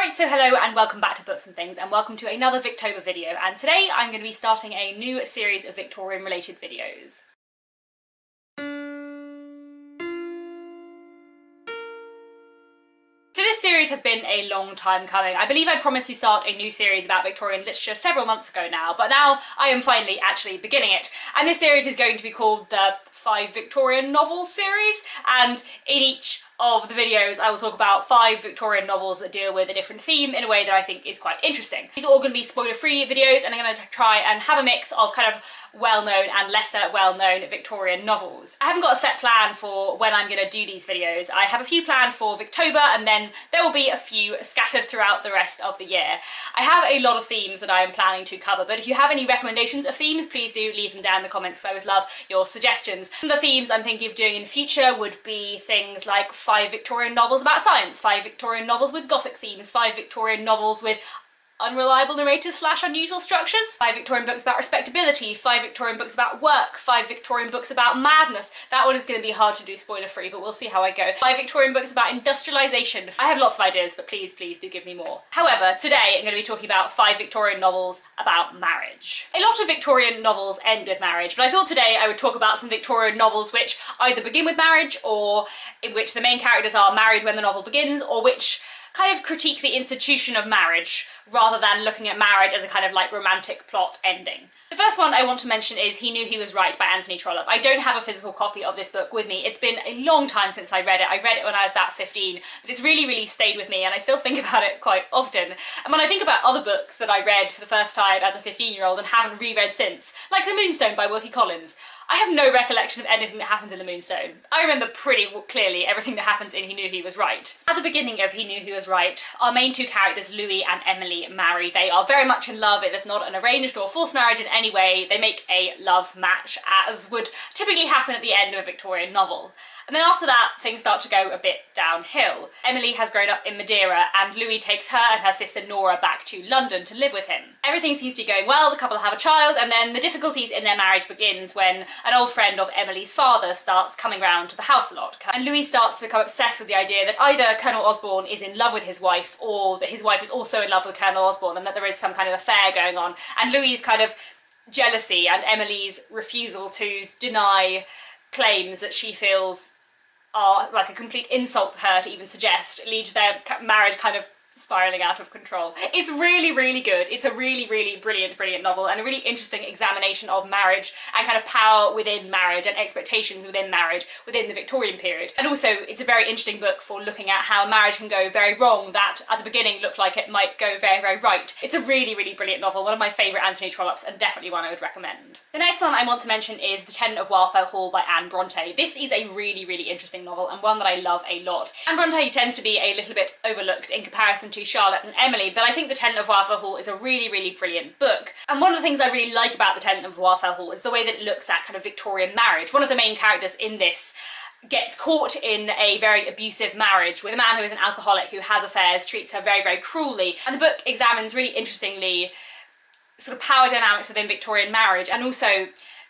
Right, so hello and welcome back to Books and Things, and welcome to another Victober video, and today I'm going to be starting a new series of Victorian related videos. So this series has been a long time coming. I believe I promised to start a new series about Victorian literature several months ago now, but now I am finally actually beginning it. And this series is going to be called the 5 Victorian Novels series, and in each of the videos I will talk about 5 Victorian novels that deal with a different theme in a way that I think is quite interesting. These are all going to be spoiler-free videos, and I'm going to try and have a mix of kind of well-known and lesser well-known Victorian novels. I haven't got a set plan for when I'm going to do these videos. I have a few planned for Victober, and then there will be a few scattered throughout the rest of the year. I have a lot of themes that I am planning to cover, but if you have any recommendations of themes, please do leave them down in the comments, because I always love your suggestions. Some of the themes I'm thinking of doing in future would be things like 5 Victorian novels about science, 5 Victorian novels with Gothic themes, 5 Victorian novels with unreliable narrators / unusual structures, 5 Victorian books about respectability, 5 Victorian books about work, 5 Victorian books about madness. That one is going to be hard to do spoiler free, but we'll see how I go. 5 Victorian books about industrialisation. I have lots of ideas, but please do give me more. However, today I'm going to be talking about 5 Victorian novels about marriage. A lot of Victorian novels end with marriage, but I thought today I would talk about some Victorian novels which either begin with marriage, or in which the main characters are married when the novel begins, or which kind of critique the institution of marriage rather than looking at marriage as a kind of like romantic plot ending. The first one I want to mention is He Knew He Was Right by Anthony Trollope. I don't have a physical copy of this book with me. It's been a long time since I read it. I read it when I was about 15, but it's really stayed with me, and I still think about it quite often. And when I think about other books that I read for the first time as a 15-year-old and haven't reread since, like The Moonstone by Wilkie Collins, I have no recollection of anything that happens in The Moonstone. I remember pretty clearly everything that happens in He Knew He Was Right. At the beginning of He Knew He Was Right, our main two characters, Louis and Emily, marry. They are very much in love. It is not an arranged or forced marriage in any way. They make a love match, as would typically happen at the end of a Victorian novel. And then after that, things start to go a bit downhill. Emily has grown up in Madeira, and Louis takes her and her sister Nora back to London to live with him. Everything seems to be going well, the couple have a child, and then the difficulties in their marriage begins when an old friend of Emily's father starts coming round to the house a lot. And Louis starts to become obsessed with the idea that either Colonel Osborne is in love with his wife, or that his wife is also in love with Colonel Osborne, and that there is some kind of affair going on. And Louis's kind of jealousy and Emily's refusal to deny claims that she feels are like a complete insult to her to even suggest lead to their marriage kind of spiralling out of control. It's really good. It's a really brilliant novel, and a really interesting examination of marriage and kind of power within marriage and expectations within marriage within the Victorian period. And also it's a very interesting book for looking at how marriage can go very wrong that at the beginning looked like it might go very right. It's a really brilliant novel, one of my favourite Anthony Trollope's, and definitely one I would recommend. The next one I want to mention is The Tenant of Wildfell Hall by Anne Bronte. This is a really interesting novel, and one that I love a lot. Anne Bronte tends to be a little bit overlooked in comparison to Charlotte and Emily, but I think The Tenant of Wildfell Hall is a really brilliant book. And one of the things I really like about The Tenant of Wildfell Hall is the way that it looks at kind of Victorian marriage. One of the main characters in this gets caught in a very abusive marriage with a man who is an alcoholic who has affairs, treats her very cruelly, and the book examines really interestingly sort of power dynamics within Victorian marriage, and also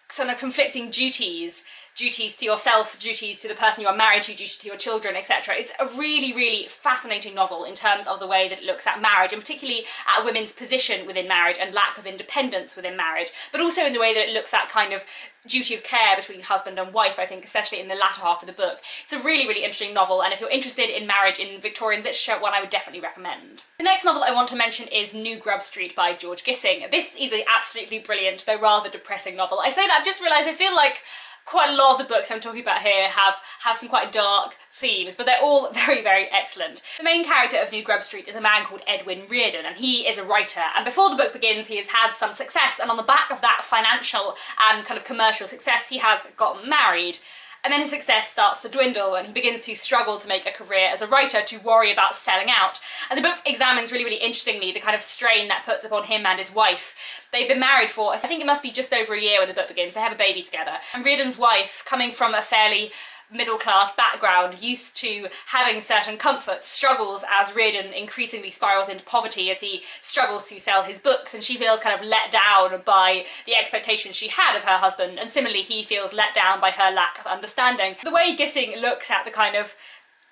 sort of conflicting duties to yourself, duties to the person you are married to, duties to your children, etc. It's a really fascinating novel in terms of the way that it looks at marriage, and particularly at women's position within marriage and lack of independence within marriage, but also in the way that it looks at kind of duty of care between husband and wife, I think, especially in the latter half of the book. It's a really interesting novel, and if you're interested in marriage in Victorian literature, one I would definitely recommend. The next novel I want to mention is New Grub Street by George Gissing. This is an absolutely brilliant, though rather depressing novel. I say that, I've just realised I feel like quite a lot of the books I'm talking about here have some quite dark themes, but they're all very excellent. The main character of New Grub Street is a man called Edwin Reardon, and he is a writer, and before the book begins he has had some success, and on the back of that financial and kind of commercial success he has gotten married. And then his success starts to dwindle, and he begins to struggle to make a career as a writer, to worry about selling out. And the book examines really interestingly the kind of strain that puts upon him and his wife. They've been married for, I think it must be just over a year when the book begins. They have a baby together. And Reardon's wife, coming from a fairly middle-class background, used to having certain comforts, struggles as Reardon increasingly spirals into poverty as he struggles to sell his books, and she feels kind of let down by the expectations she had of her husband, and similarly he feels let down by her lack of understanding. The way Gissing looks at the kind of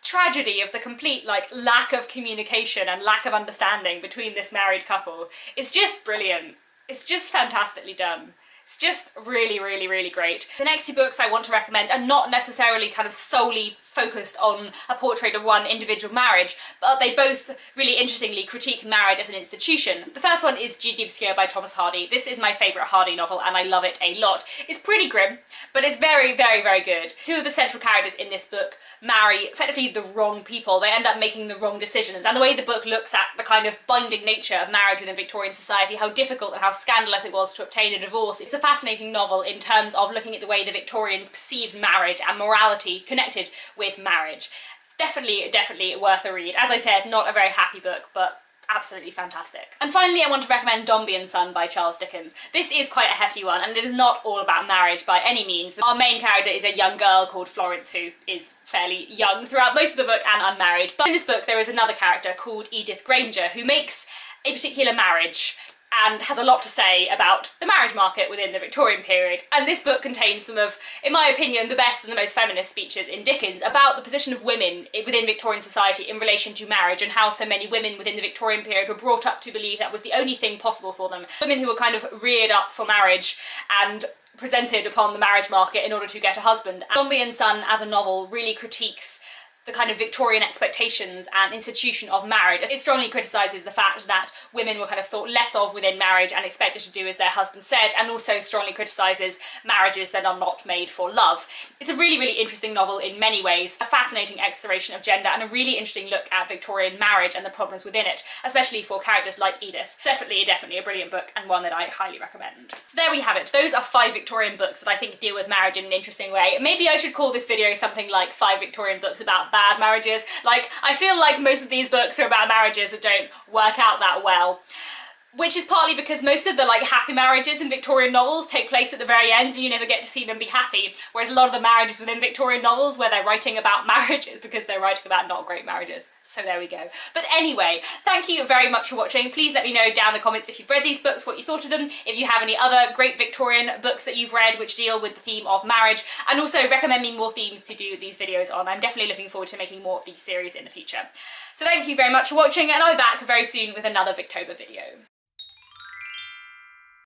tragedy of the complete like lack of communication and lack of understanding between this married couple is just brilliant. It's just fantastically done. It's just really, really, really great. The next two books I want to recommend are not necessarily kind of solely focused on a portrait of one individual marriage, but they both really interestingly critique marriage as an institution. The first one is Duke the Obscure by Thomas Hardy. This is my favourite Hardy novel and I love it a lot. It's pretty grim, but it's very, very, very good. Two of the central characters in this book marry effectively the wrong people. They end up making the wrong decisions, and the way the book looks at the kind of binding nature of marriage within Victorian society, how difficult and how scandalous it was to obtain a divorce. It's a fascinating novel in terms of looking at the way the Victorians perceived marriage and morality connected with marriage. It's definitely worth a read. As I said, not a very happy book, but absolutely fantastic. And finally, I want to recommend Dombey and Son by Charles Dickens. This is quite a hefty one, and it is not all about marriage by any means. Our main character is a young girl called Florence, who is fairly young throughout most of the book and unmarried. But in this book, there is another character called Edith Granger, who makes a particular marriage and has a lot to say about the marriage market within the Victorian period. And this book contains some of, in my opinion, the best and the most feminist speeches in Dickens about the position of women within Victorian society in relation to marriage, and how so many women within the Victorian period were brought up to believe that was the only thing possible for them. Women who were kind of reared up for marriage and presented upon the marriage market in order to get a husband. Dombey and Son as a novel really critiques the kind of Victorian expectations and institution of marriage. It strongly criticises the fact that women were kind of thought less of within marriage and expected to do as their husband said, and also strongly criticises marriages that are not made for love. It's a really, really interesting novel in many ways, a fascinating exploration of gender and a really interesting look at Victorian marriage and the problems within it, especially for characters like Edith. Definitely a brilliant book, and one that I highly recommend. So there we have it. Those are 5 Victorian books that I think deal with marriage in an interesting way. Maybe I should call this video something like 5 Victorian books about bad marriages. Like, I feel like most of these books are about marriages that don't work out that well. Which is partly because most of the like happy marriages in Victorian novels take place at the very end and you never get to see them be happy, whereas a lot of the marriages within Victorian novels where they're writing about marriage is because they're writing about not great marriages. So there we go. But anyway, thank you very much for watching. Please let me know down in the comments if you've read these books, what you thought of them, if you have any other great Victorian books that you've read which deal with the theme of marriage, and also recommend me more themes to do these videos on. I'm definitely looking forward to making more of these series in the future. So thank you very much for watching, and I'll be back very soon with another Victober video.